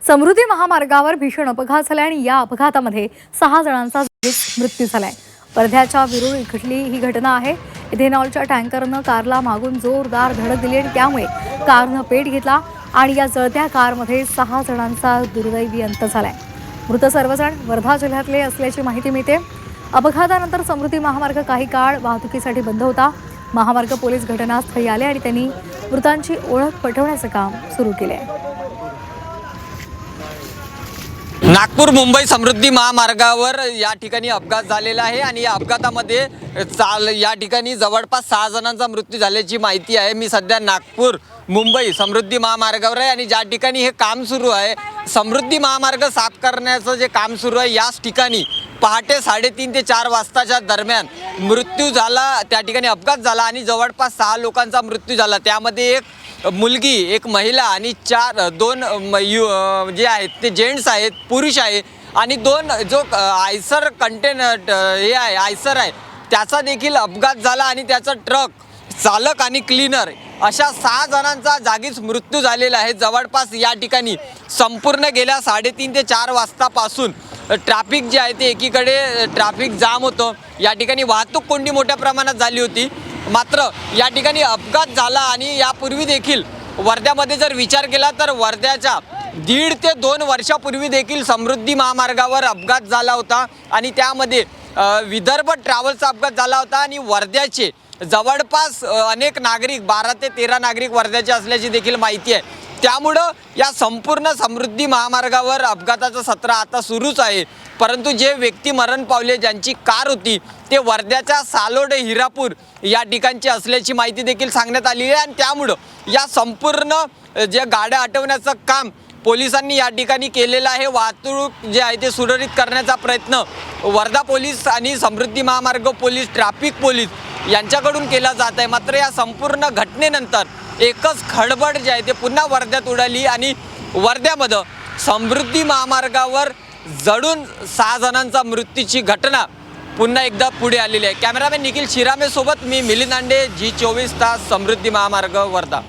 समृद्धी महामार्गावर भीषण अपघात झाला आणि या अपघातामध्ये 6 जणांचा मृत्यू झालाय। वर्ध्याच्या विरूळ इथली ही घटना आहे। इथेनॉलच्या टँकरनं कारला मागून जोरदार धडक दिली आणि त्यामुळे कारनं पेट घेतला आणि या जळत्या कारमध्ये 6 जणांचा दुर्दैवी अंत झालाय। मृत सर्वजण वर्धा जिल्ह्यातले असल्याची माहिती मिळते। अपघातानंतर समृद्धी महामार्ग काही काळ वाहतुकीसाठी बंद होता। महामार्ग पोलीस घटनास्थळी आले आणि त्यांनी मृतांची ओळख पटवण्याचं काम सुरू केले आहे। नागपूर मुंबई समृद्धी महामार्गावर या ठिकाणी अपघात झालेला आहे आणि या अपघातामध्ये या ठिकाणी जवळपास 6 जणांचा मृत्यू झाल्याची माहिती आहे। मी सध्या नागपूर मुंबई समृद्धी महामार्गावर आहे आणि ज्या ठिकाणी हे काम सुरू आहे, समृद्धी महामार्ग साफ करण्याचं जे काम सुरू आहे, याच ठिकाणी पहाटे 3:30 ते 4 वाजताच्या दरम्यान मृत्यू झाला। त्या ठिकाणी अपघात झाला आणि जवळपास 6 लोकांचा मृत्यू झाला। त्यामध्ये एक मुलगी, एक महिला आणि 2 जे आहेत ते जेंट्स आहेत, पुरुष आहे आणि 2 जो आयसर कंटेनर हे आहे, आयसर आहे, त्याचा देखील अपघात झाला आणि त्याचा ट्रक चालक आणि क्लीनर अशा 6 जणांचा जागीच मृत्यू झालेला आहे। जवळपास या ठिकाणी संपूर्ण गेल्या 3:30 ते 4 वाजतापासून ट्रॅफिक जे आहे ते एकीकडे ट्रॅफिक जाम होतं। या ठिकाणी वाहतूक कोंडी मोठ्या प्रमाणात झाली होती। मात्र या ठिकाणी अपघात झाला आणि यापूर्वी देखील वर्ध्यामध्ये जर विचार केला तर वर्ध्याच्या 1.5 ते 2 वर्षापूर्वी देखील समृद्धी महामार्गावर अपघात झाला होता आणि त्यामध्ये विदर्भ ट्रॅव्हल्सचा अपघात झाला होता आणि वर्ध्याचे जवळपास अनेक नागरिक 12 ते 13 नागरिक वर्ध्याचे असल्याची देखील माहिती आहे। त्यामुळं या संपूर्ण समृद्धी महामार्गावर अपघाताचं सत्र आता सुरूच आहे। परंतु जे व्यक्ती मरण पावले, ज्यांची कार होती, ते वर्ध्याच्या सालोड हिरापूर या ठिकाणची असल्याची माहिती देखील सांगण्यात आली आहे आणि त्यामुळं या संपूर्ण जे गाड्या हटवण्याचं काम पोलिसांनी या ठिकाणी केलेलं आहे। वाहतूक जे आहे ते सुरळीत करण्याचा प्रयत्न वर्धा पोलीस आणि समृद्धी महामार्ग पोलीस, ट्रॅफिक पोलीस यांच्याकडून केला जात आहे। मात्र या संपूर्ण घटनेनंतर एकच खळबळ जे आहे ते पुन्हा वर्ध्यात उडाली आणि वर्ध्यामध्ये समृद्धी महामार्गावर जळून 6 जणांचा मृत्यूची घटना पुन्हा एकदा पुढे आलेली आहे। कॅमेरामॅन निखिल शिरामे सोबत मी मिलिंद आंडे, G24 तास, समृद्धी महामार्ग, वर्धा।